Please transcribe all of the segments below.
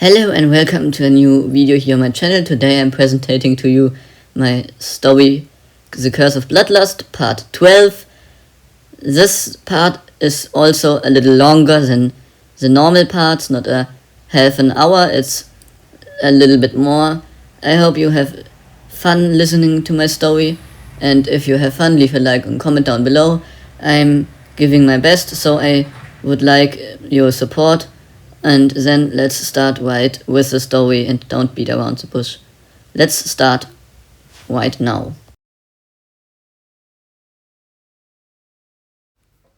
Hello and welcome to a new video here on my channel. Today I'm presenting to you my story, The Curse of Bloodlust, part 12. This part is also a little longer than the normal parts, not a half an hour, it's a little bit more. I hope you have fun listening to my story, and if you have fun, leave a like and comment down below. I'm giving my best, so I would like your support. And then let's start right with the story and don't beat around the bush. Let's start right now.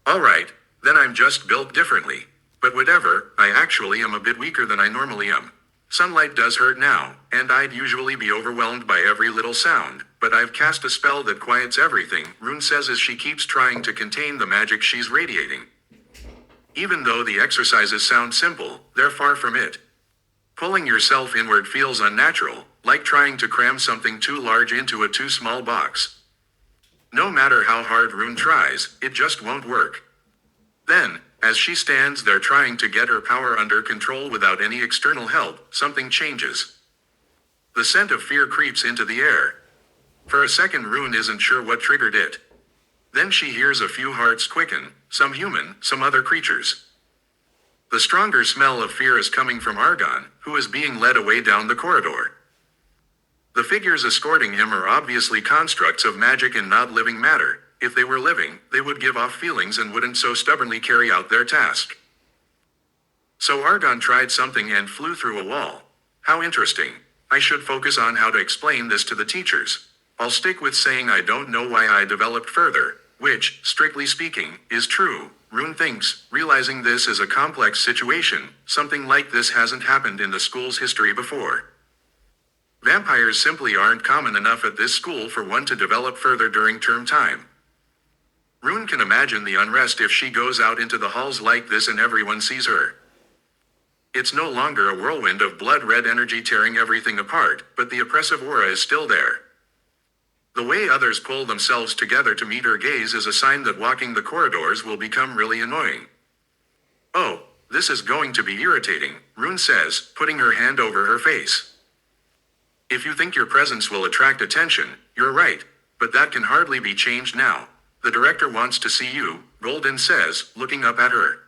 Alright, then I'm just built differently. But whatever, I actually am a bit weaker than I normally am. Sunlight does hurt now, and I'd usually be overwhelmed by every little sound, but I've cast a spell that quiets everything, Rune says as she keeps trying to contain the magic she's radiating. Even though the exercises sound simple, they're far from it. Pulling yourself inward feels unnatural, like trying to cram something too large into a too small box. No matter how hard Rune tries, it just won't work. Then, as she stands there trying to get her power under control without any external help, something changes. The scent of fear creeps into the air. For a second Rune isn't sure what triggered it. Then she hears a few hearts quicken, some human, some other creatures. The stronger smell of fear is coming from Argon, who is being led away down the corridor. The figures escorting him are obviously constructs of magic and not living matter. If they were living, they would give off feelings and wouldn't so stubbornly carry out their task. So Argon tried something and flew through a wall. How interesting. I should focus on how to explain this to the teachers. I'll stick with saying I don't know why I developed further, which, strictly speaking, is true, Rune thinks, realizing this is a complex situation. Something like this hasn't happened in the school's history before. Vampires simply aren't common enough at this school for one to develop further during term time. Rune can imagine the unrest if she goes out into the halls like this and everyone sees her. It's no longer a whirlwind of blood-red energy tearing everything apart, but the oppressive aura is still there. The way others pull themselves together to meet her gaze is a sign that walking the corridors will become really annoying. Oh, this is going to be irritating, Rune says, putting her hand over her face. If you think your presence will attract attention, you're right, but that can hardly be changed now. The director wants to see you, Golden says, looking up at her.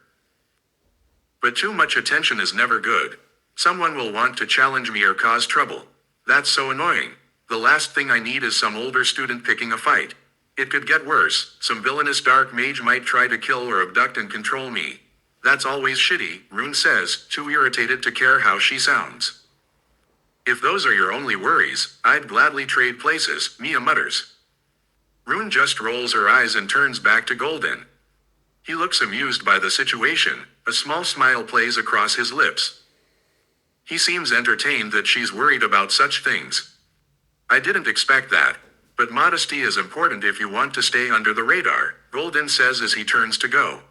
But too much attention is never good. Someone will want to challenge me or cause trouble. That's so annoying. The last thing I need is some older student picking a fight. It could get worse. Some villainous dark mage might try to kill or abduct and control me. That's always shitty, Rune says, too irritated to care how she sounds. If those are your only worries, I'd gladly trade places, Mia mutters. Rune just rolls her eyes and turns back to Golden. He looks amused by the situation, a small smile plays across his lips. He seems entertained that she's worried about such things. I didn't expect that, but modesty is important if you want to stay under the radar, Golden says as he turns to go.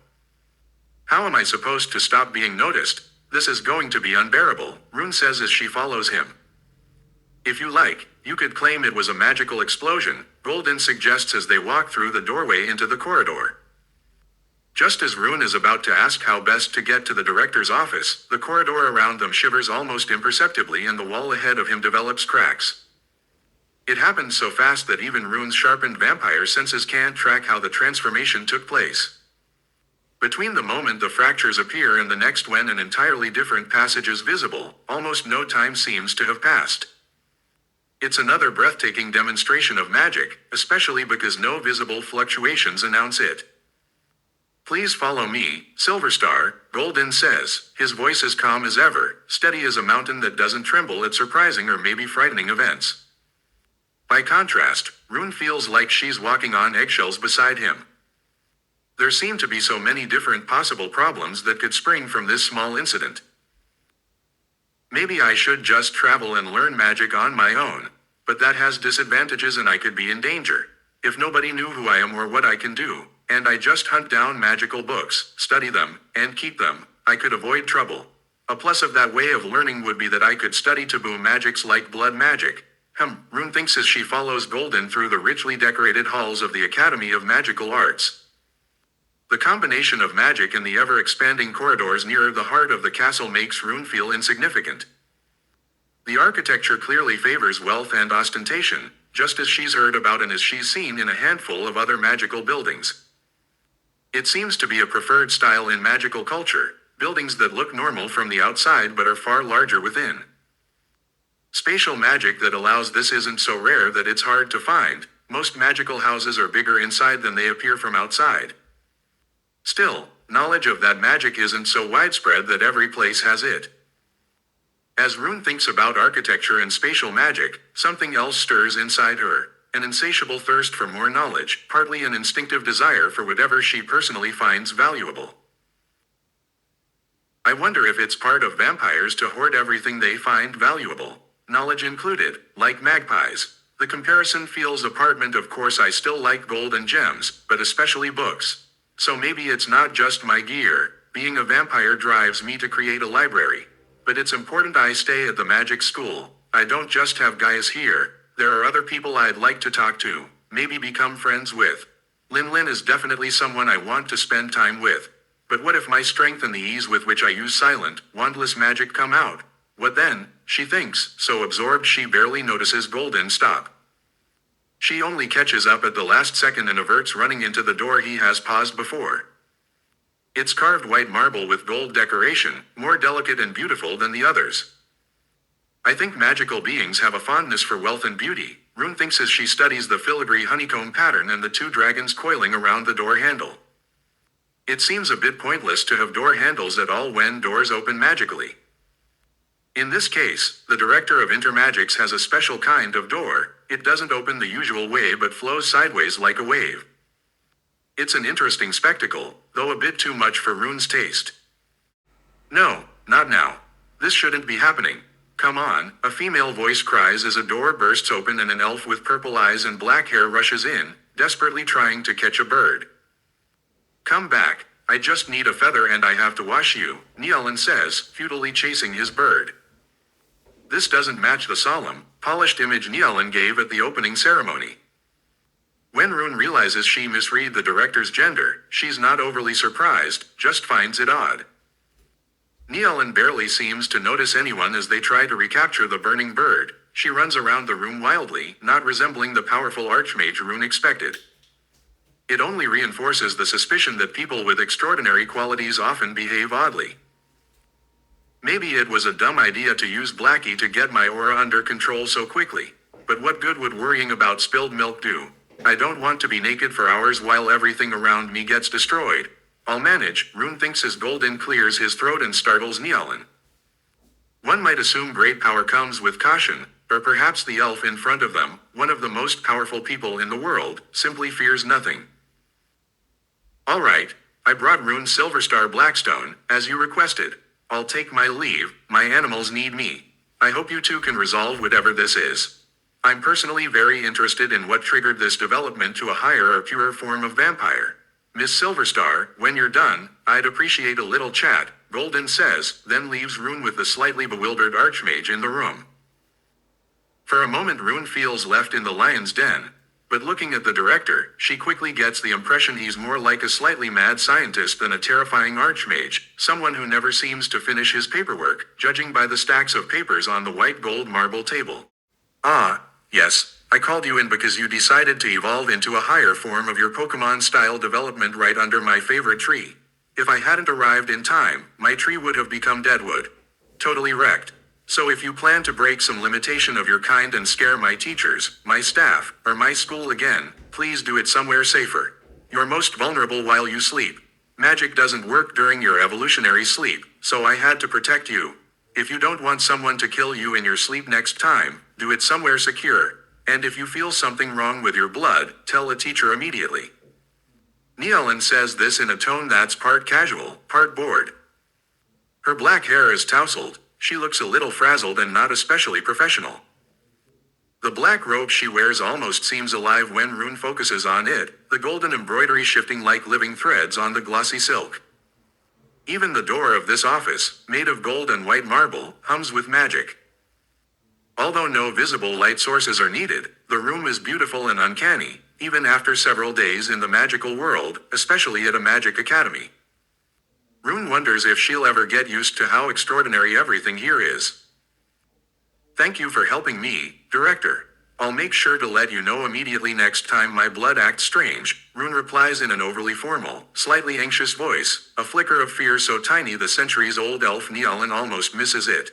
How am I supposed to stop being noticed? This is going to be unbearable, Rune says as she follows him. If you like, you could claim it was a magical explosion, Golden suggests as they walk through the doorway into the corridor. Just as Rune is about to ask how best to get to the director's office, the corridor around them shivers almost imperceptibly and the wall ahead of him develops cracks. It happens so fast that even Rune's sharpened vampire senses can't track how the transformation took place. Between the moment the fractures appear and the next when an entirely different passage is visible, almost no time seems to have passed. It's another breathtaking demonstration of magic, especially because no visible fluctuations announce it. Please follow me, Silverstar, Golden says, his voice as calm as ever, steady as a mountain that doesn't tremble at surprising or maybe frightening events. By contrast, Rune feels like she's walking on eggshells beside him. There seem to be so many different possible problems that could spring from this small incident. Maybe I should just travel and learn magic on my own, but that has disadvantages and I could be in danger. If nobody knew who I am or what I can do, and I just hunt down magical books, study them, and keep them, I could avoid trouble. A plus of that way of learning would be that I could study taboo magics like blood magic. Rune thinks as she follows Golden through the richly decorated halls of the Academy of Magical Arts. The combination of magic and the ever-expanding corridors near the heart of the castle makes Rune feel insignificant. The architecture clearly favors wealth and ostentation, just as she's heard about and as she's seen in a handful of other magical buildings. It seems to be a preferred style in magical culture, buildings that look normal from the outside but are far larger within. Spatial magic that allows this isn't so rare that it's hard to find. Most magical houses are bigger inside than they appear from outside. Still, knowledge of that magic isn't so widespread that every place has it. As Rune thinks about architecture and spatial magic, something else stirs inside her, an insatiable thirst for more knowledge, partly an instinctive desire for whatever she personally finds valuable. I wonder if it's part of vampires to hoard everything they find valuable, knowledge included, like magpies. The comparison feels apparent. Of course I still like gold and gems, but especially books. So maybe it's not just my gear. Being a vampire drives me to create a library. But it's important I stay at the magic school. I don't just have guys here. There are other people I'd like to talk to, maybe become friends with. Lin is definitely someone I want to spend time with. But what if my strength and the ease with which I use silent, wandless magic come out? What then? She thinks, so absorbed she barely notices Golden stop. She only catches up at the last second and averts running into the door he has paused before. It's carved white marble with gold decoration, more delicate and beautiful than the others. I think magical beings have a fondness for wealth and beauty, Rune thinks as she studies the filigree honeycomb pattern and the two dragons coiling around the door handle. It seems a bit pointless to have door handles at all when doors open magically. In this case, the director of Intermagics has a special kind of door. It doesn't open the usual way but flows sideways like a wave. It's an interesting spectacle, though a bit too much for Rune's taste. No, not now. This shouldn't be happening. Come on, a female voice cries as a door bursts open and an elf with purple eyes and black hair rushes in, desperately trying to catch a bird. Come back, I just need a feather and I have to wash you, Nielin says, futilely chasing his bird. This doesn't match the solemn, polished image Nielin gave at the opening ceremony. When Rune realizes she misread the director's gender, she's not overly surprised, just finds it odd. Nielin barely seems to notice anyone as they try to recapture the burning bird. She runs around the room wildly, not resembling the powerful archmage Rune expected. It only reinforces the suspicion that people with extraordinary qualities often behave oddly. Maybe it was a dumb idea to use Blackie to get my aura under control so quickly. But what good would worrying about spilled milk do? I don't want to be naked for hours while everything around me gets destroyed. I'll manage, Rune thinks as Golden clears his throat and startles Nielin. One might assume great power comes with caution, or perhaps the elf in front of them, one of the most powerful people in the world, simply fears nothing. Alright, I brought Rune Silverstar Blackstone, as you requested. I'll take my leave, my animals need me. I hope you two can resolve whatever this is. I'm personally very interested in what triggered this development to a higher or purer form of vampire. Miss Silverstar, when you're done, I'd appreciate a little chat, Golden says, then leaves Rune with the slightly bewildered archmage in the room. For a moment Rune feels left in the lion's den, but looking at the director, she quickly gets the impression he's more like a slightly mad scientist than a terrifying archmage, someone who never seems to finish his paperwork, judging by the stacks of papers on the white gold marble table. Ah, yes, I called you in because you decided to evolve into a higher form of your Pokemon-style development right under my favorite tree. If I hadn't arrived in time, my tree would have become deadwood. Totally wrecked. So if you plan to break some limitation of your kind and scare my teachers, my staff, or my school again, please do it somewhere safer. You're most vulnerable while you sleep. Magic doesn't work during your evolutionary sleep, so I had to protect you. If you don't want someone to kill you in your sleep next time, do it somewhere secure. And if you feel something wrong with your blood, tell a teacher immediately. Nielin says this in a tone that's part casual, part bored. Her black hair is tousled. She looks a little frazzled and not especially professional. The black robe she wears almost seems alive when Rune focuses on it, the golden embroidery shifting like living threads on the glossy silk. Even the door of this office, made of gold and white marble, hums with magic. Although no visible light sources are needed, the room is beautiful and uncanny, even after several days in the magical world, especially at a magic academy. Rune wonders if she'll ever get used to how extraordinary everything here is. Thank you for helping me, Director. I'll make sure to let you know immediately next time my blood acts strange, Rune replies in an overly formal, slightly anxious voice, a flicker of fear so tiny the centuries-old elf Neolin almost misses it.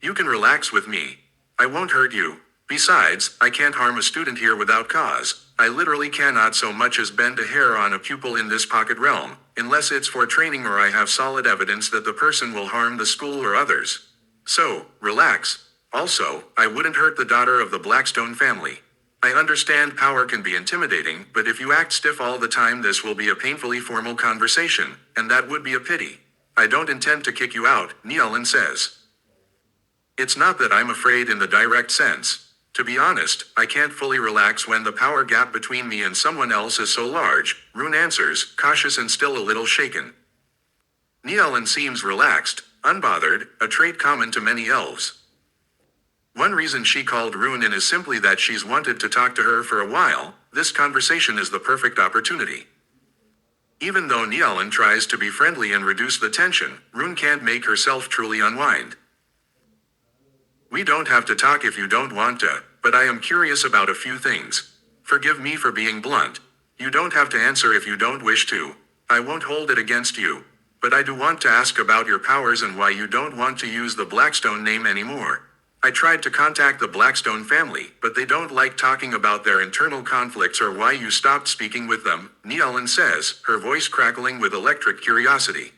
You can relax with me. I won't hurt you. Besides, I can't harm a student here without cause. I literally cannot so much as bend a hair on a pupil in this pocket realm, unless it's for training or I have solid evidence that the person will harm the school or others. So, relax. Also, I wouldn't hurt the daughter of the Blackstone family. I understand power can be intimidating, but if you act stiff all the time this will be a painfully formal conversation, and that would be a pity. I don't intend to kick you out, Neolin says. It's not that I'm afraid in the direct sense. To be honest, I can't fully relax when the power gap between me and someone else is so large, Rune answers, cautious and still a little shaken. Neolin seems relaxed, unbothered, a trait common to many elves. One reason she called Rune in is simply that she's wanted to talk to her for a while. This conversation is the perfect opportunity. Even though Neolin tries to be friendly and reduce the tension, Rune can't make herself truly unwind. We don't have to talk if you don't want to, but I am curious about a few things. Forgive me for being blunt. You don't have to answer if you don't wish to. I won't hold it against you. But I do want to ask about your powers and why you don't want to use the Blackstone name anymore. I tried to contact the Blackstone family, but they don't like talking about their internal conflicts or why you stopped speaking with them, Neolin says, her voice crackling with electric curiosity.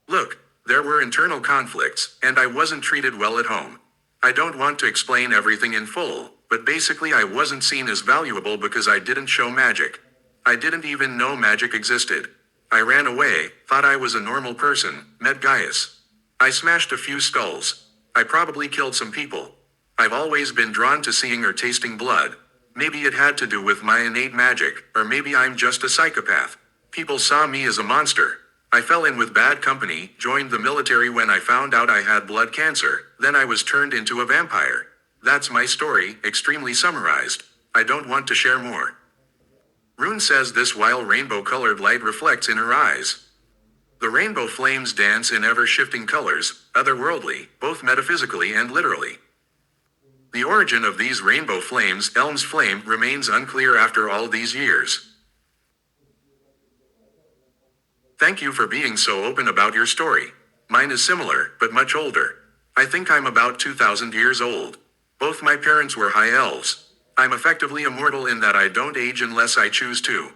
Look, there were internal conflicts, and I wasn't treated well at home. I don't want to explain everything in full, but basically I wasn't seen as valuable because I didn't show magic. I didn't even know magic existed. I ran away, thought I was a normal person, met Gaius. I smashed a few skulls. I probably killed some people. I've always been drawn to seeing or tasting blood. Maybe it had to do with my innate magic, or maybe I'm just a psychopath. People saw me as a monster. I fell in with bad company, joined the military when I found out I had blood cancer, then I was turned into a vampire. That's my story, extremely summarized. I don't want to share more. Rune says this while rainbow-colored light reflects in her eyes. The rainbow flames dance in ever-shifting colors, otherworldly, both metaphysically and literally. The origin of these rainbow flames, Elm's flame, remains unclear after all these years. Thank you for being so open about your story. Mine is similar, but much older. I think I'm about 2,000 years old. Both my parents were high elves. I'm effectively immortal in that I don't age unless I choose to.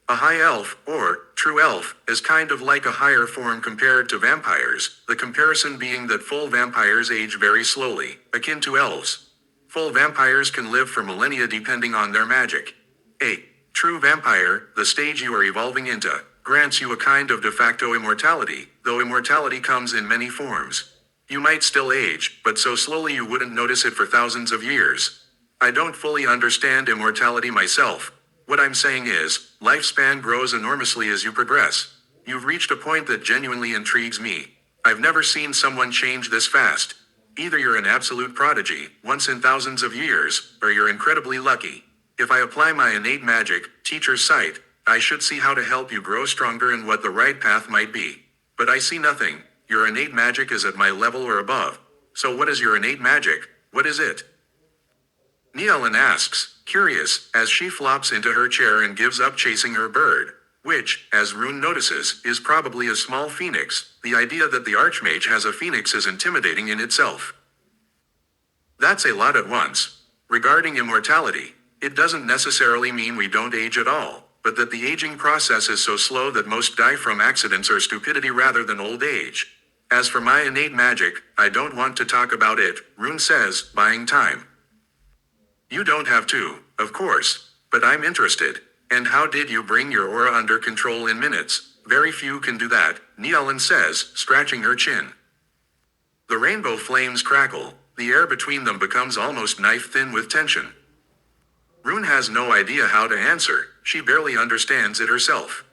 A high elf, or true elf, is kind of like a higher form compared to vampires, the comparison being that full vampires age very slowly, akin to elves. Full vampires can live for millennia depending on their magic. A true vampire, the stage you are evolving into, grants you a kind of de facto immortality, though immortality comes in many forms. You might still age, but so slowly you wouldn't notice it for thousands of years. I don't fully understand immortality myself. What I'm saying is, lifespan grows enormously as you progress. You've reached a point that genuinely intrigues me. I've never seen someone change this fast. Either you're an absolute prodigy, once in thousands of years, or you're incredibly lucky. If I apply my innate magic, teacher's sight, I should see how to help you grow stronger and what the right path might be. But I see nothing. Your innate magic is at my level or above. So what is your innate magic? What is it? Neolin asks, curious, as she flops into her chair and gives up chasing her bird, which, as Rune notices, is probably a small phoenix. The idea that the Archmage has a phoenix is intimidating in itself. That's a lot at once. Regarding immortality, it doesn't necessarily mean we don't age at all, but that the aging process is so slow that most die from accidents or stupidity rather than old age. As for my innate magic, I don't want to talk about it, Rune says, buying time. You don't have to, of course, but I'm interested. And how did you bring your aura under control in minutes? Very few can do that, Neolin says, scratching her chin. The rainbow flames crackle, the air between them becomes almost knife-thin with tension. Rune has no idea how to answer, she barely understands it herself.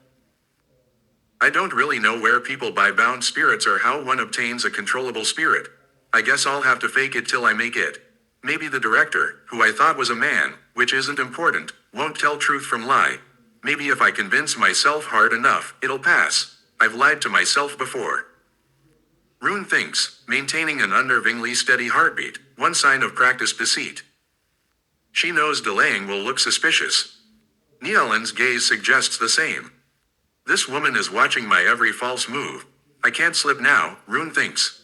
I don't really know where people buy bound spirits or how one obtains a controllable spirit. I guess I'll have to fake it till I make it. Maybe the director, who I thought was a man, which isn't important, won't tell truth from lie. Maybe if I convince myself hard enough, it'll pass. I've lied to myself before. Rune thinks, maintaining an unnervingly steady heartbeat, one sign of practiced deceit. She knows delaying will look suspicious. Neolin's gaze suggests the same. This woman is watching my every false move. I can't slip now, Rune thinks.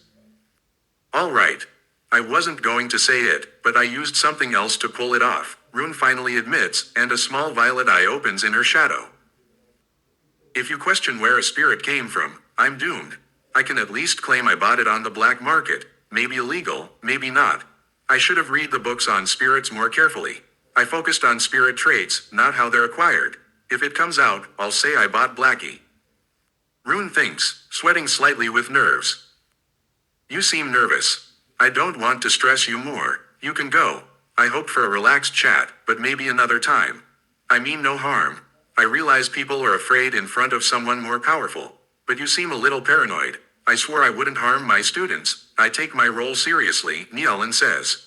All right. I wasn't going to say it, but I used something else to pull it off, Rune finally admits, and a small violet eye opens in her shadow. If you question where a spirit came from, I'm doomed. I can at least claim I bought it on the black market. Maybe illegal, maybe not. I should have read the books on spirits more carefully. I focused on spirit traits, not how they're acquired. If it comes out, I'll say I bought Blackie. Rune thinks, sweating slightly with nerves. You seem nervous. I don't want to stress you more. You can go. I hoped for a relaxed chat, but maybe another time. I mean no harm. I realize people are afraid in front of someone more powerful. But you seem a little paranoid. I swore I wouldn't harm my students. I take my role seriously, Neolin says.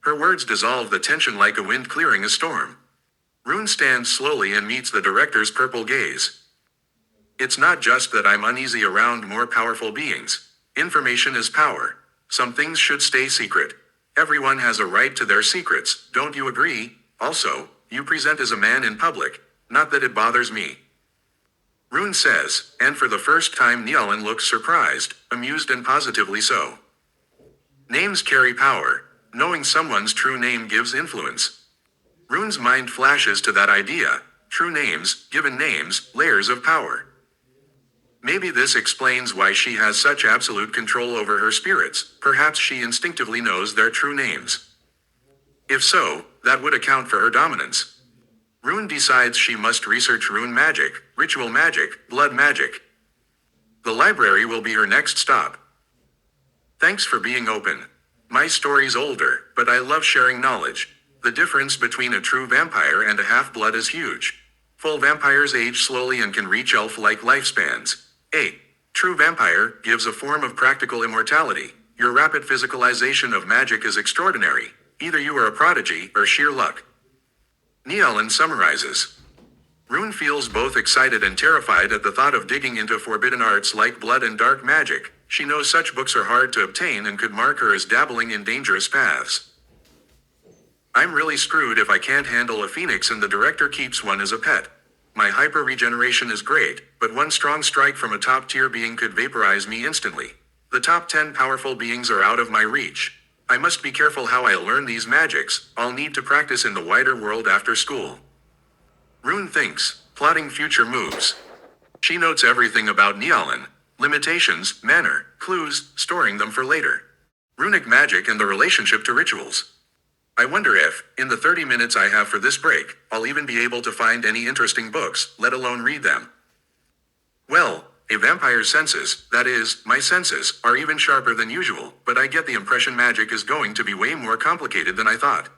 Her words dissolve the tension like a wind clearing a storm. Rune stands slowly and meets the director's purple gaze. It's not just that I'm uneasy around more powerful beings. Information is power. Some things should stay secret. Everyone has a right to their secrets, don't you agree? Also, you present as a man in public. Not that it bothers me. Rune says, and for the first time Neolin looks surprised, amused and positively so. Names carry power. Knowing someone's true name gives influence. Rune's mind flashes to that idea. True names, given names, layers of power. Maybe this explains why she has such absolute control over her spirits. Perhaps she instinctively knows their true names. If so, that would account for her dominance. Rune decides she must research rune magic, ritual magic, blood magic. The library will be her next stop. Thanks for being open. My story's older, but I love sharing knowledge. The difference between a true vampire and a half-blood is huge. Full vampires age slowly and can reach elf-like lifespans. A true vampire gives a form of practical immortality. Your rapid physicalization of magic is extraordinary. Either you are a prodigy or sheer luck. Neolin summarizes. Rune feels both excited and terrified at the thought of digging into forbidden arts like blood and dark magic. She knows such books are hard to obtain and could mark her as dabbling in dangerous paths. I'm really screwed if I can't handle a phoenix and the director keeps one as a pet. My hyper-regeneration is great, but one strong strike from a top-tier being could vaporize me instantly. The top 10 powerful beings are out of my reach. I must be careful how I learn these magics. I'll need to practice in the wider world after school. Rune thinks, plotting future moves. She notes everything about Neolin. Limitations, manner, clues, storing them for later. Runic magic and the relationship to rituals. I wonder if, in the 30 minutes I have for this break, I'll even be able to find any interesting books, let alone read them. Well, a vampire's senses, that is, my senses, are even sharper than usual, but I get the impression magic is going to be way more complicated than I thought.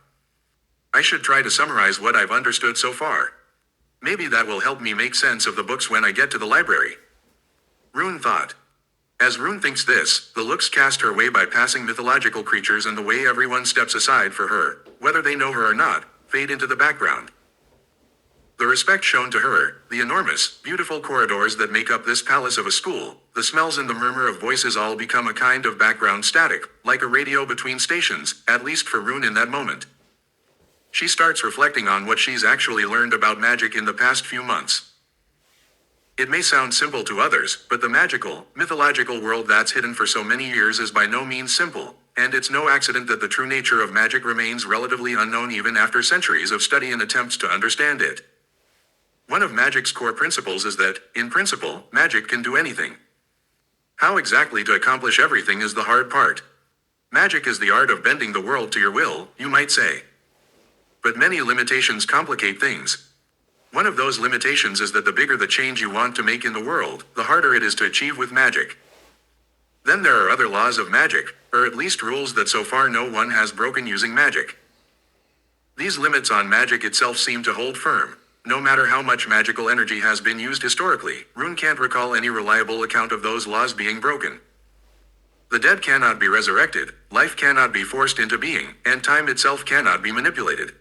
I should try to summarize what I've understood so far. Maybe that will help me make sense of the books when I get to the library. Rune thought. As Rune thinks this, the looks cast her way by passing mythological creatures and the way everyone steps aside for her, whether they know her or not, fade into the background. The respect shown to her, the enormous, beautiful corridors that make up this palace of a school, the smells and the murmur of voices all become a kind of background static, like a radio between stations, at least for Rune in that moment. She starts reflecting on what she's actually learned about magic in the past few months. It may sound simple to others, but the magical, mythological world that's hidden for so many years is by no means simple, and it's no accident that the true nature of magic remains relatively unknown even after centuries of study and attempts to understand it. One of magic's core principles is that, in principle, magic can do anything. How exactly to accomplish everything is the hard part. Magic is the art of bending the world to your will, you might say. But many limitations complicate things. One of those limitations is that the bigger the change you want to make in the world, the harder it is to achieve with magic. Then there are other laws of magic, or at least rules that so far no one has broken using magic. These limits on magic itself seem to hold firm. No matter how much magical energy has been used historically, Rune can't recall any reliable account of those laws being broken. The dead cannot be resurrected, life cannot be forced into being, and time itself cannot be manipulated.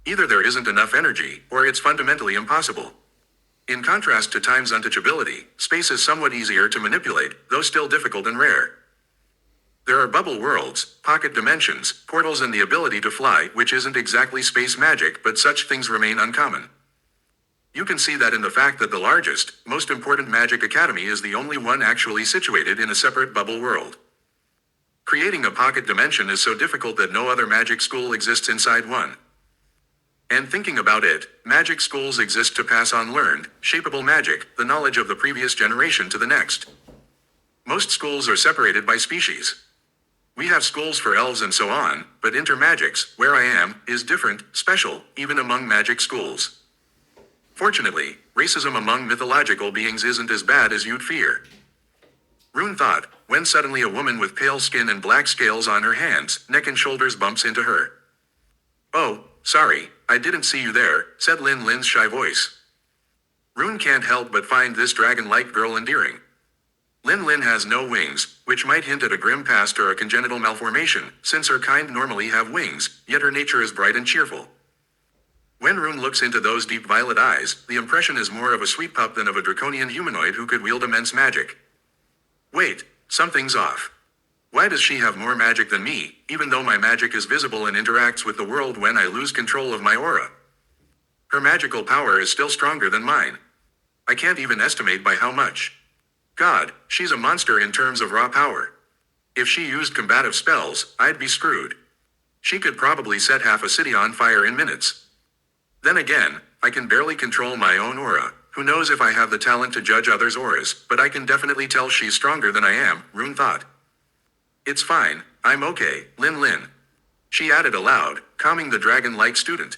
Either there isn't enough energy, or it's fundamentally impossible. In contrast to time's untouchability, space is somewhat easier to manipulate, though still difficult and rare. There are bubble worlds, pocket dimensions, portals and the ability to fly, which isn't exactly space magic, but such things remain uncommon. You can see that in the fact that the largest, most important magic academy is the only one actually situated in a separate bubble world. Creating a pocket dimension is so difficult that no other magic school exists inside one. And thinking about it, magic schools exist to pass on learned, shapeable magic, the knowledge of the previous generation to the next. Most schools are separated by species. We have schools for elves and so on, but intermagics, where I am, is different, special, even among magic schools. Fortunately, racism among mythological beings isn't as bad as you'd fear. Rune thought, when suddenly a woman with pale skin and black scales on her hands, neck and shoulders bumps into her. "Oh, sorry, I didn't see you there," said Lin Lin's shy voice. Rune can't help but find this dragon-like girl endearing. Lin Lin has no wings, which might hint at a grim past or a congenital malformation, since her kind normally have wings, yet her nature is bright and cheerful. When Rune looks into those deep violet eyes, the impression is more of a sweet pup than of a draconian humanoid who could wield immense magic. Wait, something's off. Why does she have more magic than me, even though my magic is visible and interacts with the world when I lose control of my aura? Her magical power is still stronger than mine. I can't even estimate by how much. God, she's a monster in terms of raw power. If she used combative spells, I'd be screwed. She could probably set half a city on fire in minutes. Then again, I can barely control my own aura. Who knows if I have the talent to judge others' auras, but I can definitely tell she's stronger than I am, Rune thought. It's fine, I'm okay, Lin Lin. She added aloud, calming the dragon-like student.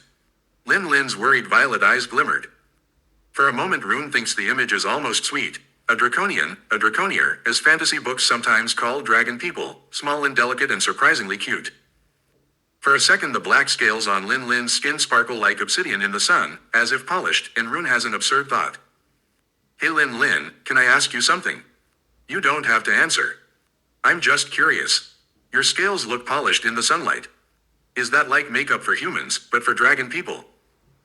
Lin Lin's worried violet eyes glimmered. For a moment Rune thinks the image is almost sweet. A draconier, as fantasy books sometimes call dragon people, small and delicate and surprisingly cute. For a second the black scales on Lin Lin's skin sparkle like obsidian in the sun, as if polished, and Rune has an absurd thought. Hey Lin Lin, can I ask you something? You don't have to answer. I'm just curious. Your scales look polished in the sunlight. Is that like makeup for humans, but for dragon people?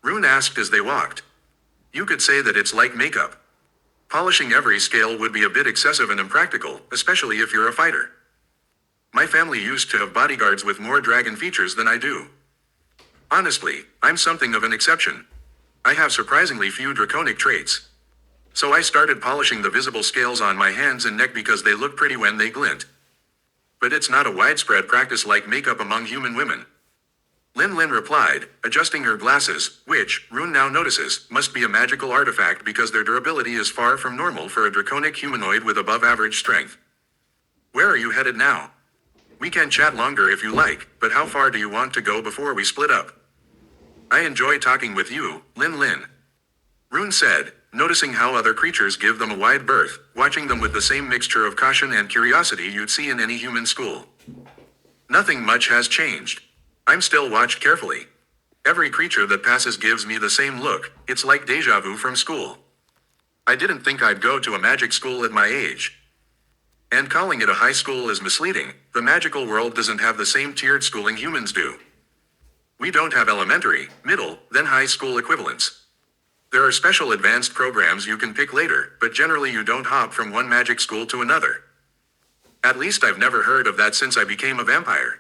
Rune asked as they walked. You could say that it's like makeup. Polishing every scale would be a bit excessive and impractical, especially if you're a fighter. My family used to have bodyguards with more dragon features than I do. Honestly, I'm something of an exception. I have surprisingly few draconic traits. So I started polishing the visible scales on my hands and neck because they look pretty when they glint. But it's not a widespread practice like makeup among human women. Lin Lin replied, adjusting her glasses, which, Rune now notices, must be a magical artifact because their durability is far from normal for a draconic humanoid with above-average strength. Where are you headed now? We can chat longer if you like, but how far do you want to go before we split up? I enjoy talking with you, Lin Lin. Rune said, noticing how other creatures give them a wide berth, watching them with the same mixture of caution and curiosity you'd see in any human school. Nothing much has changed. I'm still watched carefully. Every creature that passes gives me the same look, it's like deja vu from school. I didn't think I'd go to a magic school at my age. And calling it a high school is misleading, the magical world doesn't have the same tiered schooling humans do. We don't have elementary, middle, then high school equivalents. There are special advanced programs you can pick later, but generally you don't hop from one magic school to another. At least I've never heard of that since I became a vampire.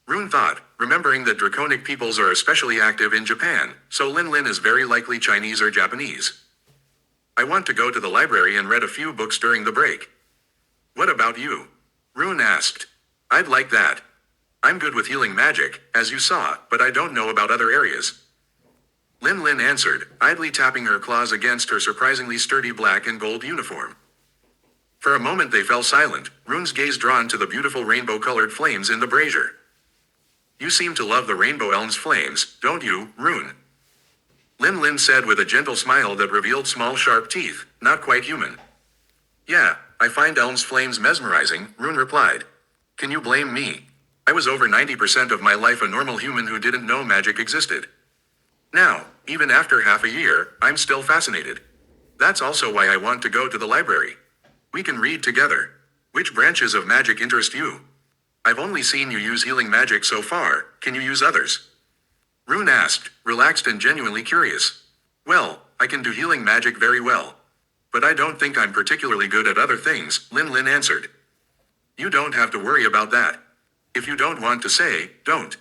Rune thought, remembering that draconic peoples are especially active in Japan, so Lin Lin is very likely Chinese or Japanese. I want to go to the library and read a few books during the break. What about you? Rune asked. I'd like that. I'm good with healing magic, as you saw, but I don't know about other areas. Lin Lin answered, idly tapping her claws against her surprisingly sturdy black and gold uniform. For a moment they fell silent, Rune's gaze drawn to the beautiful rainbow-colored flames in the brazier. You seem to love the rainbow elm's flames, don't you, Rune? Lin Lin said with a gentle smile that revealed small sharp teeth, not quite human. Yeah, I find elm's flames mesmerizing, Rune replied. Can you blame me? I was over 90% of my life a normal human who didn't know magic existed. Now, even after half a year, I'm still fascinated. That's also why I want to go to the library. We can read together. Which branches of magic interest you? I've only seen you use healing magic so far, can you use others? Rune asked, relaxed and genuinely curious. Well, I can do healing magic very well. But I don't think I'm particularly good at other things, Lin answered. You don't have to worry about that. If you don't want to say, don't.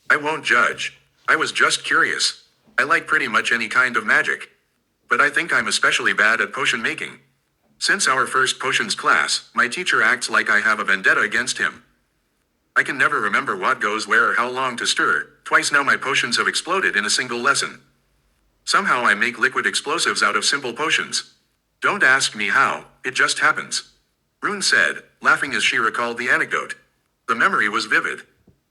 I won't judge. I was just curious. I like pretty much any kind of magic. But I think I'm especially bad at potion making. Since our first potions class, my teacher acts like I have a vendetta against him. I can never remember what goes where or how long to stir. Twice now my potions have exploded in a single lesson. Somehow I make liquid explosives out of simple potions. Don't ask me how, it just happens. Rune said, laughing as she recalled the anecdote. The memory was vivid.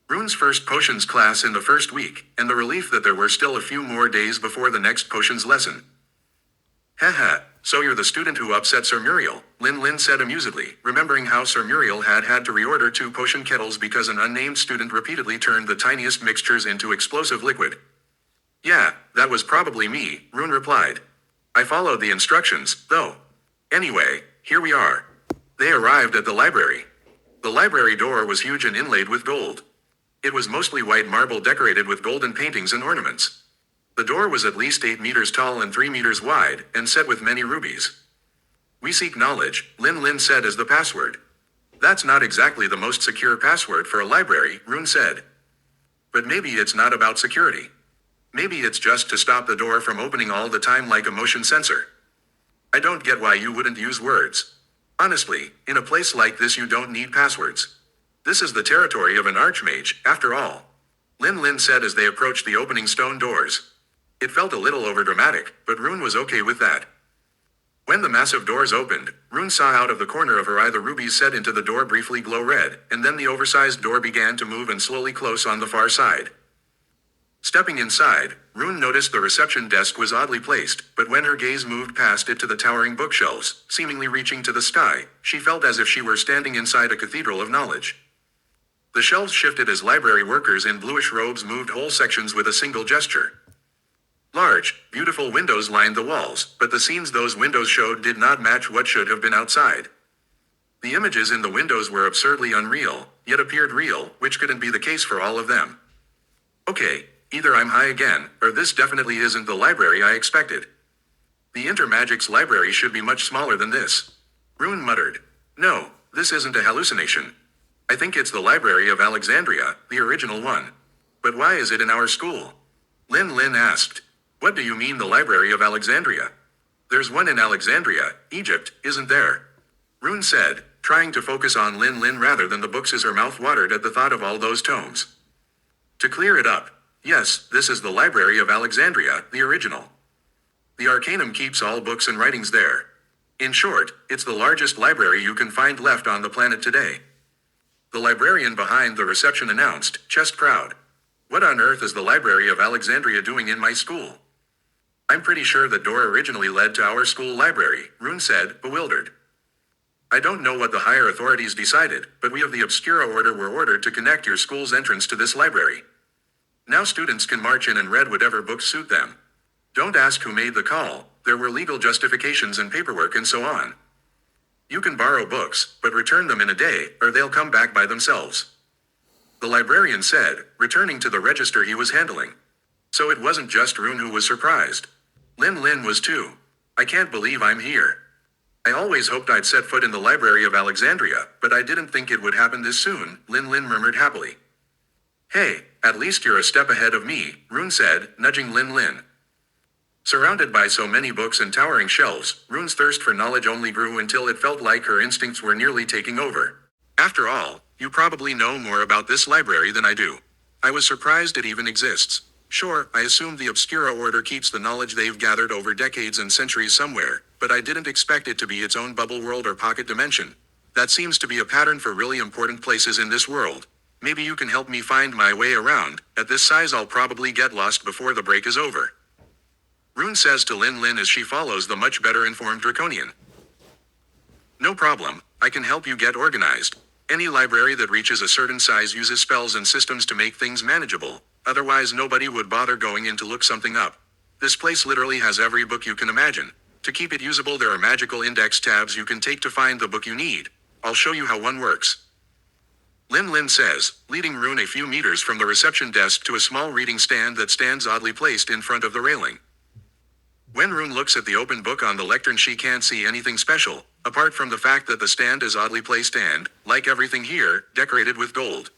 Rune's first potions class in the first week, and the relief that there were still a few more days before the next potions lesson. Haha, so you're the student who upset Sir Muriel, Lin said amusedly, remembering how Sir Muriel had to reorder 2 potion kettles because an unnamed student repeatedly turned the tiniest mixtures into explosive liquid. Yeah, that was probably me, Rune replied. I followed the instructions, though. Anyway, here we are. They arrived at the library. The library door was huge and inlaid with gold. It was mostly white marble decorated with golden paintings and ornaments. The door was at least 8 meters tall and 3 meters wide, and set with many rubies. We seek knowledge, Lin said as the password. That's not exactly the most secure password for a library, Rune said. But maybe it's not about security. Maybe it's just to stop the door from opening all the time like a motion sensor. I don't get why you wouldn't use words. Honestly, in a place like this you don't need passwords. This is the territory of an archmage, after all. Lin said as they approached the opening stone doors. It felt a little overdramatic, but Rune was okay with that. When the massive doors opened, Rune saw out of the corner of her eye the rubies set into the door briefly glow red, and then the oversized door began to move and slowly close on the far side. Stepping inside, Rune noticed the reception desk was oddly placed, but when her gaze moved past it to the towering bookshelves, seemingly reaching to the sky, she felt as if she were standing inside a cathedral of knowledge. The shelves shifted as library workers in bluish robes moved whole sections with a single gesture. Large, beautiful windows lined the walls, but the scenes those windows showed did not match what should have been outside. The images in the windows were absurdly unreal, yet appeared real, which couldn't be the case for all of them. Okay, either I'm high again, or this definitely isn't the library I expected. The Intermagic's library should be much smaller than this. Rune muttered. No, this isn't a hallucination. I think it's the Library of Alexandria, the original one. But why is it in our school? Lin asked. What do you mean the Library of Alexandria? There's one in Alexandria, Egypt, isn't there? Rune said, trying to focus on Lin rather than the books as her mouth watered at the thought of all those tomes. To clear it up, yes, this is the Library of Alexandria, the original. The Arcanum keeps all books and writings there. In short, it's the largest library you can find left on the planet today. The librarian behind the reception announced, chest proud. What on earth is the Library of Alexandria doing in my school? I'm pretty sure the door originally led to our school library, Rune said, bewildered. I don't know what the higher authorities decided, but we of the Obscura Order were ordered to connect your school's entrance to this library. Now students can march in and read whatever books suit them. Don't ask who made the call, there were legal justifications and paperwork and so on. You can borrow books, but return them in a day, or they'll come back by themselves. The librarian said, returning to the register he was handling. So it wasn't just Rune who was surprised. Lin was too. I can't believe I'm here. I always hoped I'd set foot in the Library of Alexandria, but I didn't think it would happen this soon, Lin murmured happily. Hey, at least you're a step ahead of me, Rune said, nudging Lin. Surrounded by so many books and towering shelves, Rune's thirst for knowledge only grew until it felt like her instincts were nearly taking over. After all, you probably know more about this library than I do. I was surprised it even exists. Sure, I assumed the Obscura Order keeps the knowledge they've gathered over decades and centuries somewhere, but I didn't expect it to be its own bubble world or pocket dimension. That seems to be a pattern for really important places in this world. Maybe you can help me find my way around. At this size I'll probably get lost before the break is over. Rune says to Lin as she follows the much better informed Draconian. No problem, I can help you get organized. Any library that reaches a certain size uses spells and systems to make things manageable. Otherwise nobody would bother going in to look something up. This place literally has every book you can imagine. To keep it usable there are magical index tabs you can take to find the book you need. I'll show you how one works. Lin Lin says, leading Rune a few meters from the reception desk to a small reading stand that stands oddly placed in front of the railing. When Rune looks at the open book on the lectern, she can't see anything special, apart from the fact that the stand is oddly placed and, like everything here, decorated with gold.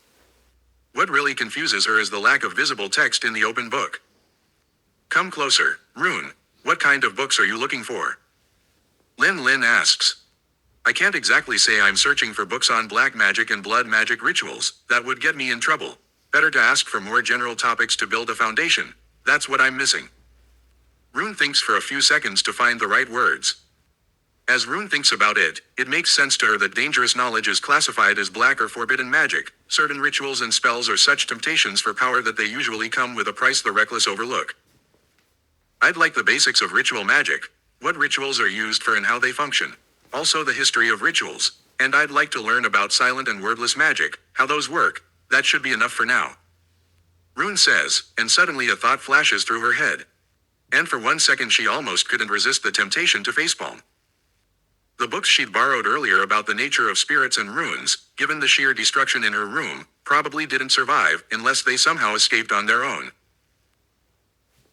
What really confuses her is the lack of visible text in the open book. Come closer, Rune. What kind of books are you looking for? Lin Lin asks. I can't exactly say I'm searching for books on black magic and blood magic rituals. That would get me in trouble. Better to ask for more general topics to build a foundation. That's what I'm missing. Rune thinks for a few seconds to find the right words. As Rune thinks about it, it makes sense to her that dangerous knowledge is classified as black or forbidden magic. Certain rituals and spells are such temptations for power that they usually come with a price the reckless overlook. I'd like the basics of ritual magic. What rituals are used for and how they function. Also the history of rituals. And I'd like to learn about silent and wordless magic, how those work. That should be enough for now. Rune says, and suddenly a thought flashes through her head. And for 1 second she almost couldn't resist the temptation to facepalm. The books she'd borrowed earlier about the nature of spirits and runes, given the sheer destruction in her room, probably didn't survive unless they somehow escaped on their own.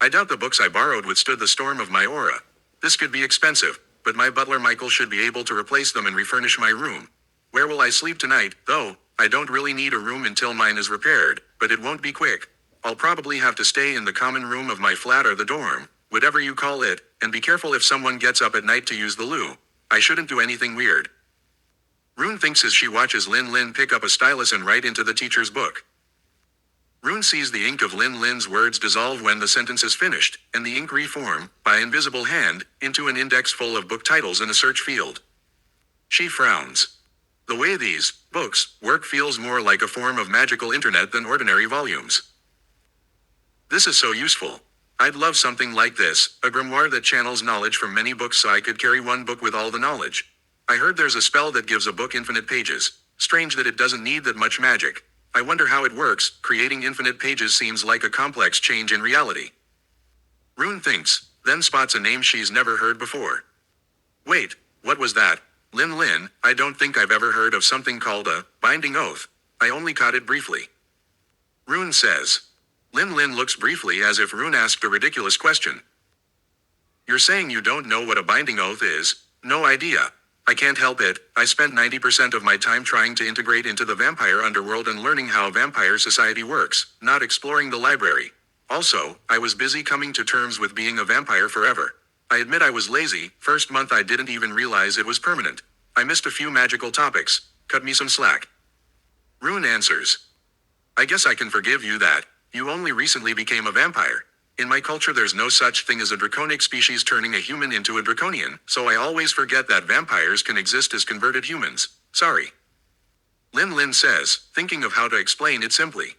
I doubt the books I borrowed withstood the storm of my aura. This could be expensive, but my butler Michael should be able to replace them and refurnish my room. Where will I sleep tonight, though? I don't really need a room until mine is repaired, but it won't be quick. I'll probably have to stay in the common room of my flat or the dorm, whatever you call it, and be careful if someone gets up at night to use the loo. I shouldn't do anything weird. Rune thinks as she watches Lin Lin pick up a stylus and write into the teacher's book. Rune sees the ink of Lin Lin's words dissolve when the sentence is finished, and the ink reform, by invisible hand, into an index full of book titles in a search field. She frowns. The way these books work feels more like a form of magical internet than ordinary volumes. This is so useful. I'd love something like this, a grimoire that channels knowledge from many books so I could carry one book with all the knowledge. I heard there's a spell that gives a book infinite pages. Strange that it doesn't need that much magic. I wonder how it works. Creating infinite pages seems like a complex change in reality. Rune thinks, then spots a name she's never heard before. Wait, what was that? Lin Lin, I don't think I've ever heard of something called a binding oath. I only caught it briefly. Rune says. Lin Lin looks briefly as if Rune asked a ridiculous question. You're saying you don't know what a binding oath is? No idea. I can't help it. I spent 90% of my time trying to integrate into the vampire underworld and learning how vampire society works, not exploring the library. Also, I was busy coming to terms with being a vampire forever. I admit I was lazy. First month I didn't even realize it was permanent. I missed a few magical topics. Cut me some slack. Rune answers. I guess I can forgive you that. You only recently became a vampire. In my culture there's no such thing as a draconic species turning a human into a draconian, so I always forget that vampires can exist as converted humans. Sorry. Lin Lin says, thinking of how to explain it simply.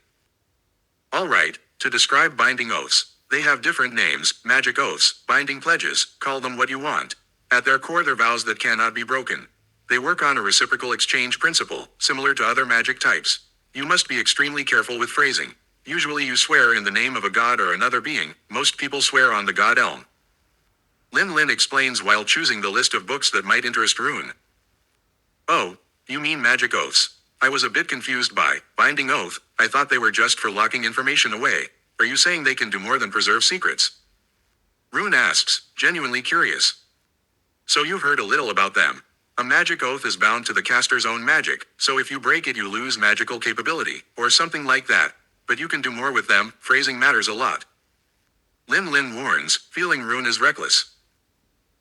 Alright, to describe binding oaths. They have different names, magic oaths, binding pledges, call them what you want. At their core they're vows that cannot be broken. They work on a reciprocal exchange principle, similar to other magic types. You must be extremely careful with phrasing. Usually you swear in the name of a god or another being. Most people swear on the god Elm. Lin Lin explains while choosing the list of books that might interest Rune. Oh, you mean magic oaths. I was a bit confused by binding oath. I thought they were just for locking information away. Are you saying they can do more than preserve secrets? Rune asks, genuinely curious. So you've heard a little about them. A magic oath is bound to the caster's own magic, so if you break it you lose magical capability, or something like that. But you can do more with them. Phrasing matters a lot. Lin Lin warns, feeling Rune is reckless.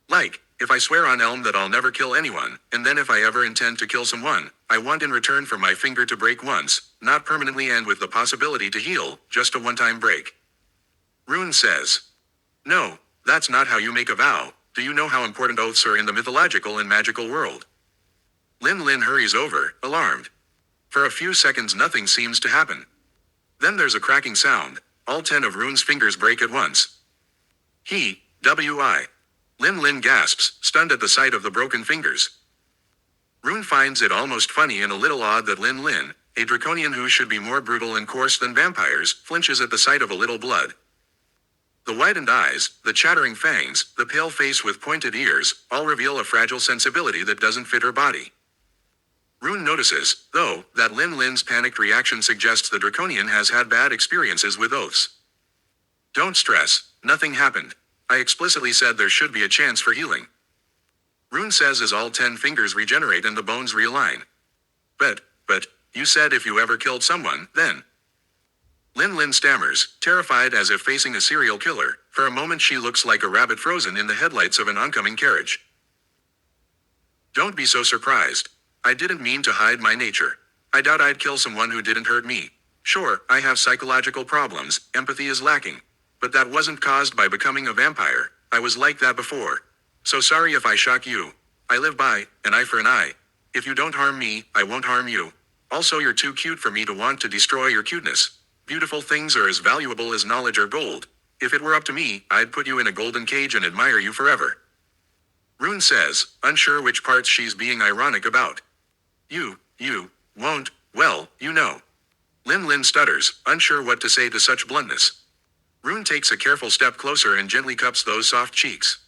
Like, if I swear on Elm that I'll never kill anyone, and then if I ever intend to kill someone, I want in return for my finger to break once, not permanently and with the possibility to heal, just a one-time break. Rune says. No, that's not how you make a vow. Do you know how important oaths are in the mythological and magical world? Lin Lin hurries over, alarmed. For a few seconds nothing seems to happen. Then there's a cracking sound. All 10 of Rune's fingers break at once. Lin Lin gasps, stunned at the sight of the broken fingers. Rune finds it almost funny and a little odd that Lin Lin, a draconian who should be more brutal and coarse than vampires, flinches at the sight of a little blood. The widened eyes, the chattering fangs, the pale face with pointed ears, all reveal a fragile sensibility that doesn't fit her body. Rune notices, though, that Lin Lin's panicked reaction suggests the Draconian has had bad experiences with oaths. Don't stress, nothing happened. I explicitly said there should be a chance for healing. Rune says as all 10 fingers regenerate and the bones realign. But, you said if you ever killed someone, then. Lin Lin stammers, terrified as if facing a serial killer. For a moment she looks like a rabbit frozen in the headlights of an oncoming carriage. Don't be so surprised. I didn't mean to hide my nature. I doubt I'd kill someone who didn't hurt me. Sure, I have psychological problems, empathy is lacking. But that wasn't caused by becoming a vampire. I was like that before. So sorry if I shock you. I live by an eye for an eye. If you don't harm me, I won't harm you. Also, you're too cute for me to want to destroy your cuteness. Beautiful things are as valuable as knowledge or gold. If it were up to me, I'd put you in a golden cage and admire you forever. Rune says, unsure which parts she's being ironic about. You won't, well, you know. Lin Lin stutters, unsure what to say to such bluntness. Rune takes a careful step closer and gently cups those soft cheeks.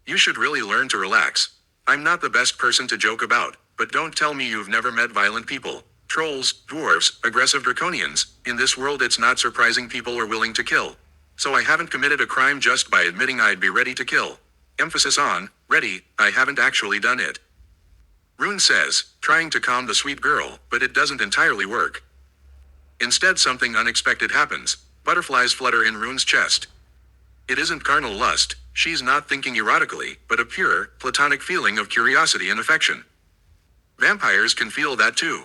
You should really learn to relax. I'm not the best person to joke about, but don't tell me you've never met violent people. Trolls, dwarves, aggressive draconians. In this world it's not surprising people are willing to kill. So I haven't committed a crime just by admitting I'd be ready to kill. Emphasis on, ready, I haven't actually done it. Rune says, trying to calm the sweet girl, but it doesn't entirely work. Instead something unexpected happens. Butterflies flutter in Rune's chest. It isn't carnal lust, she's not thinking erotically, but a pure, platonic feeling of curiosity and affection. Vampires can feel that too.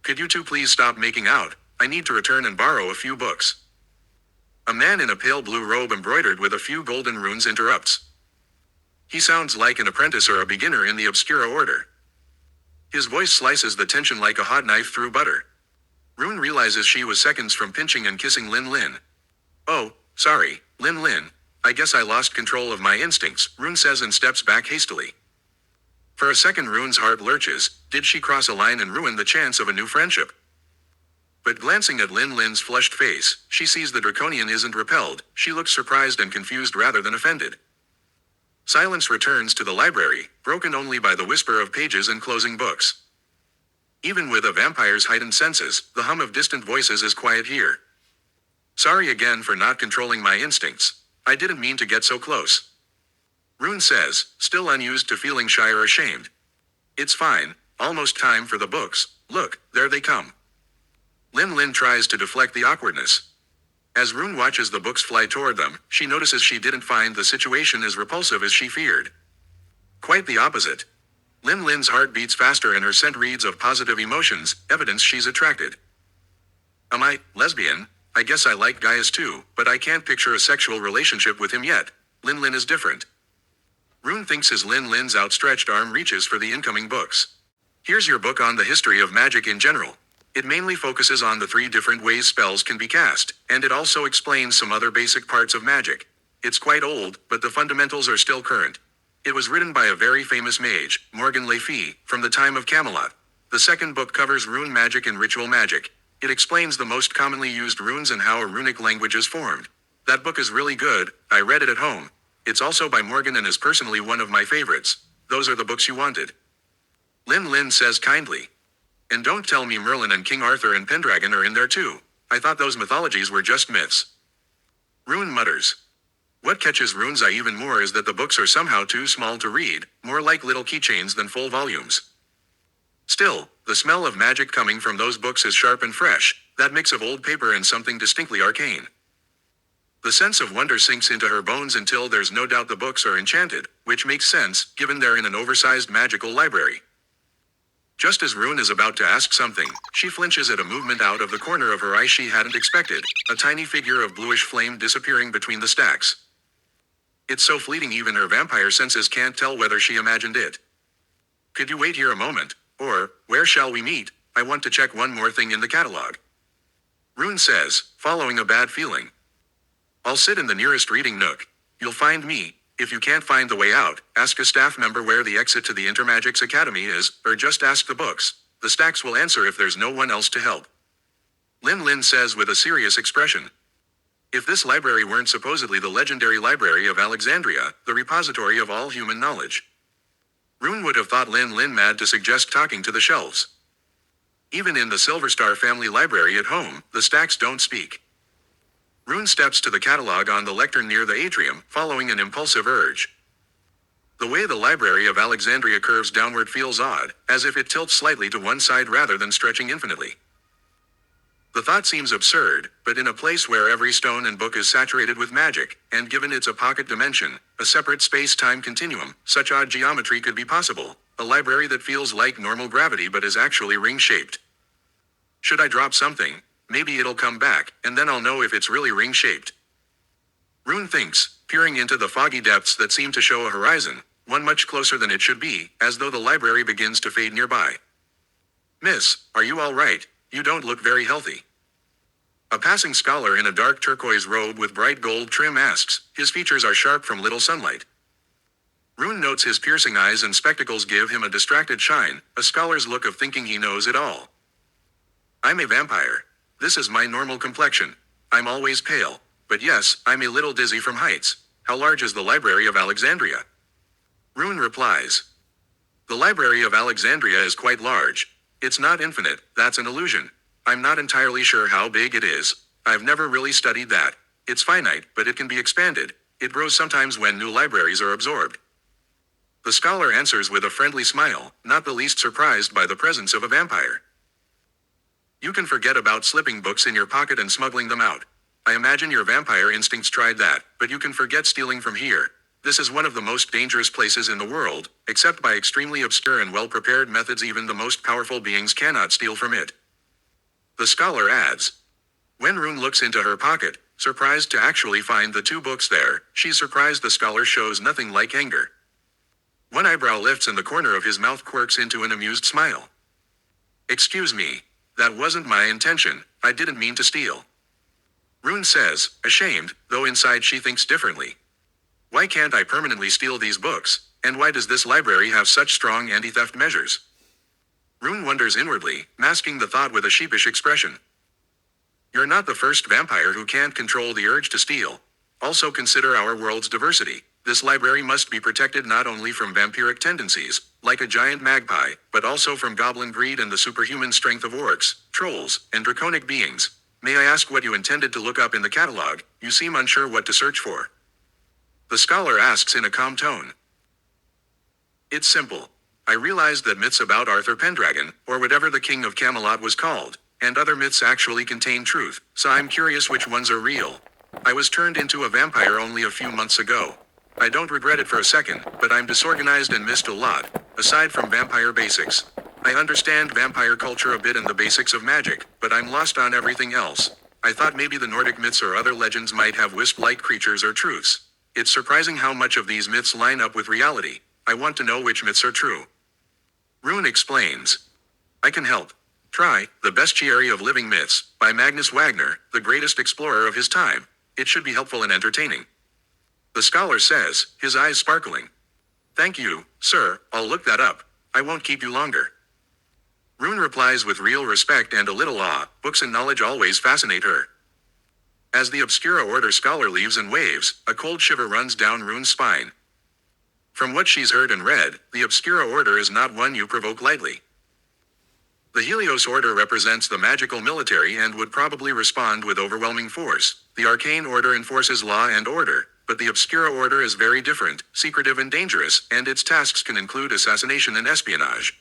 Could you two please stop making out? I need to return and borrow a few books. A man in a pale blue robe embroidered with a few golden runes interrupts. He sounds like an apprentice or a beginner in the Obscura order. His voice slices the tension like a hot knife through butter. Rune realizes she was seconds from pinching and kissing Lin Lin. Oh, sorry, Lin Lin. I guess I lost control of my instincts, Rune says and steps back hastily. For a second Rune's heart lurches. Did she cross a line and ruin the chance of a new friendship? But glancing at Lin Lin's flushed face, she sees the Draconian isn't repelled. She looks surprised and confused rather than offended. Silence returns to the library, broken only by the whisper of pages and closing books. Even with a vampire's heightened senses, the hum of distant voices is quiet here. Sorry again for not controlling my instincts. I didn't mean to get so close. Rune says, still unused to feeling shy or ashamed. It's fine, almost time for the books. Look, there they come. Lin Lin tries to deflect the awkwardness. As Rune watches the books fly toward them, she notices she didn't find the situation as repulsive as she feared. Quite the opposite. Lin Lin's heart beats faster and her scent reads of positive emotions, evidence she's attracted. Am I lesbian? I guess I like guys too, but I can't picture a sexual relationship with him yet. Lin Lin is different. Rune thinks as Lin Lin's outstretched arm reaches for the incoming books. Here's your book on the history of magic in general. It mainly focuses on the 3 different ways spells can be cast, and it also explains some other basic parts of magic. It's quite old, but the fundamentals are still current. It was written by a very famous mage, Morgan Le Fay, from the time of Camelot. The second book covers rune magic and ritual magic. It explains the most commonly used runes and how a runic language is formed. That book is really good, I read it at home. It's also by Morgan and is personally one of my favorites. Those are the books you wanted. Lin Lin says kindly. And don't tell me Merlin and King Arthur and Pendragon are in there too. I thought those mythologies were just myths. Rune mutters. What catches Rune's eye even more is that the books are somehow too small to read, more like little keychains than full volumes. Still, the smell of magic coming from those books is sharp and fresh, that mix of old paper and something distinctly arcane. The sense of wonder sinks into her bones until there's no doubt the books are enchanted, which makes sense, given they're in an oversized magical library. Just as Rune is about to ask something, she flinches at a movement out of the corner of her eye she hadn't expected, a tiny figure of bluish flame disappearing between the stacks. It's so fleeting even her vampire senses can't tell whether she imagined it. Could you wait here a moment? Or, where shall we meet? I want to check one more thing in the catalog. Rune says, following a bad feeling. I'll sit in the nearest reading nook. You'll find me. If you can't find the way out, ask a staff member where the exit to the Intermagic's Academy is, or just ask the books. The stacks will answer if there's no one else to help. Lin Lin says with a serious expression. If this library weren't supposedly the legendary Library of Alexandria, the repository of all human knowledge. Rune would have thought Lin mad to suggest talking to the shelves. Even in the Silver Star family library at home, the stacks don't speak. Rune steps to the catalog on the lectern near the atrium, following an impulsive urge. The way the Library of Alexandria curves downward feels odd, as if it tilts slightly to one side rather than stretching infinitely. The thought seems absurd, but in a place where every stone and book is saturated with magic, and given it's a pocket dimension, a separate space-time continuum, such odd geometry could be possible. A library that feels like normal gravity but is actually ring-shaped. Should I drop something? Maybe it'll come back, and then I'll know if it's really ring-shaped. Rune thinks, peering into the foggy depths that seem to show a horizon, one much closer than it should be, as though the library begins to fade nearby. Miss, are you all right? You don't look very healthy. A passing scholar in a dark turquoise robe with bright gold trim asks, his features are sharp from little sunlight. Rune notes his piercing eyes and spectacles give him a distracted shine, a scholar's look of thinking he knows it all. I'm a vampire. This is my normal complexion. I'm always pale. But yes, I'm a little dizzy from heights. How large is the Library of Alexandria? Rune replies. The Library of Alexandria is quite large. It's not infinite, that's an illusion. I'm not entirely sure how big it is. I've never really studied that. It's finite, but it can be expanded. It grows sometimes when new libraries are absorbed. The scholar answers with a friendly smile, not the least surprised by the presence of a vampire. You can forget about slipping books in your pocket and smuggling them out. I imagine your vampire instincts tried that, but you can forget stealing from here. This is one of the most dangerous places in the world, except by extremely obscure and well-prepared methods even the most powerful beings cannot steal from it. The scholar adds. When Rune looks into her pocket, surprised to actually find the two books there, she's surprised the scholar shows nothing like anger. One eyebrow lifts and the corner of his mouth quirks into an amused smile. Excuse me. That wasn't my intention, I didn't mean to steal. Rune says, ashamed, though inside she thinks differently. Why can't I permanently steal these books, and why does this library have such strong anti-theft measures? Rune wonders inwardly, masking the thought with a sheepish expression. You're not the first vampire who can't control the urge to steal. Also consider our world's diversity. This library must be protected not only from vampiric tendencies, like a giant magpie, but also from goblin greed and the superhuman strength of orcs, trolls, and draconic beings. May I ask what you intended to look up in the catalog? You seem unsure what to search for. The scholar asks in a calm tone. It's simple. I realized that myths about Arthur Pendragon, or whatever the king of Camelot was called, and other myths actually contain truth, so I'm curious which ones are real. I was turned into a vampire only a few months ago. I don't regret it for a second, but I'm disorganized and missed a lot, aside from vampire basics. I understand vampire culture a bit and the basics of magic, but I'm lost on everything else. I thought maybe the Nordic myths or other legends might have wisp-like creatures or truths. It's surprising how much of these myths line up with reality. I want to know which myths are true. Rune explains. I can help. Try The Bestiary of Living Myths, by Magnus Wagner, the greatest explorer of his time. It should be helpful and entertaining. The scholar says, his eyes sparkling. Thank you, sir, I'll look that up. I won't keep you longer. Rune replies with real respect and a little awe, books and knowledge always fascinate her. As the Obscura Order scholar leaves and waves, a cold shiver runs down Rune's spine. From what she's heard and read, the Obscura Order is not one you provoke lightly. The Helios Order represents the magical military and would probably respond with overwhelming force. The Arcane Order enforces law and order, but the Obscura Order is very different, secretive and dangerous, and its tasks can include assassination and espionage.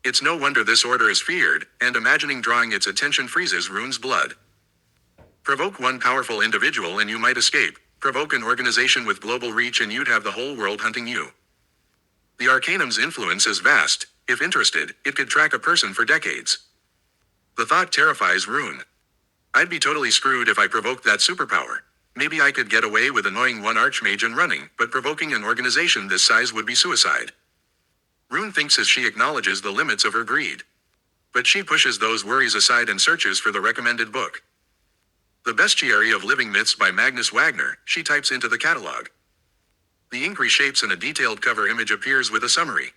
It's no wonder this order is feared, and imagining drawing its attention freezes Rune's blood. Provoke one powerful individual and you might escape. Provoke an organization with global reach and you'd have the whole world hunting you. The Arcanum's influence is vast. If interested, it could track a person for decades. The thought terrifies Rune. I'd be totally screwed if I provoked that superpower. Maybe I could get away with annoying one archmage and running, but provoking an organization this size would be suicide. Rune thinks as she acknowledges the limits of her greed. But she pushes those worries aside and searches for the recommended book. The Bestiary of Living Myths by Magnus Wagner, she types into the catalog. The ink reshapes and a detailed cover image appears with a summary.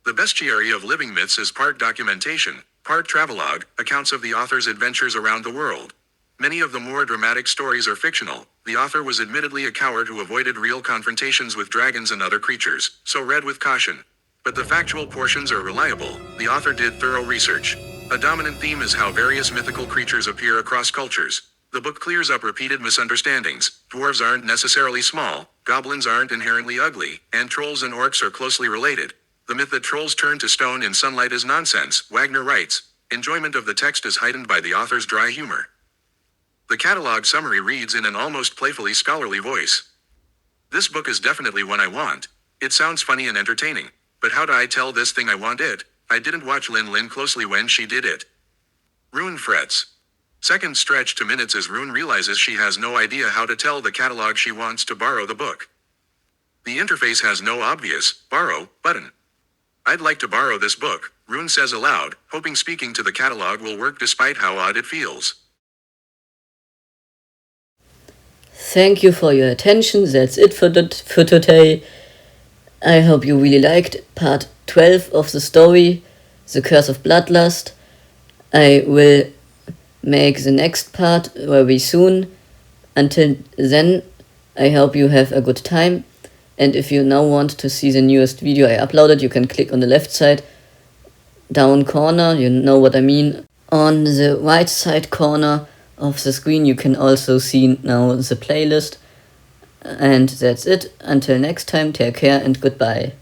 The Bestiary of Living Myths is part documentation, part travelogue, accounts of the author's adventures around the world. Many of the more dramatic stories are fictional. The author was admittedly a coward who avoided real confrontations with dragons and other creatures, so read with caution. But the factual portions are reliable. The author did thorough research. A dominant theme is how various mythical creatures appear across cultures. The book clears up repeated misunderstandings. Dwarves aren't necessarily small, goblins aren't inherently ugly, and trolls and orcs are closely related. The myth that trolls turn to stone in sunlight is nonsense, Wagner writes. Enjoyment of the text is heightened by the author's dry humor. The catalog summary reads in an almost playfully scholarly voice. This book is definitely one I want. It sounds funny and entertaining. But how do I tell this thing I want it? I didn't watch Lin closely when she did it. Rune frets. Second stretch to minutes as Rune realizes she has no idea how to tell the catalog she wants to borrow the book. The interface has no obvious borrow button. I'd like to borrow this book, Rune says aloud, hoping speaking to the catalog will work despite how odd it feels. Thank you for your attention. That's it for today. I hope you really liked part 12 of the story, The Curse of Bloodlust. I will make the next part very soon. Until then, I hope you have a good time. And if you now want to see the newest video I uploaded, you can click on the left side down corner, you know what I mean. On the right side corner of the screen you can also see now the playlist. And that's it. Until next time, take care and goodbye.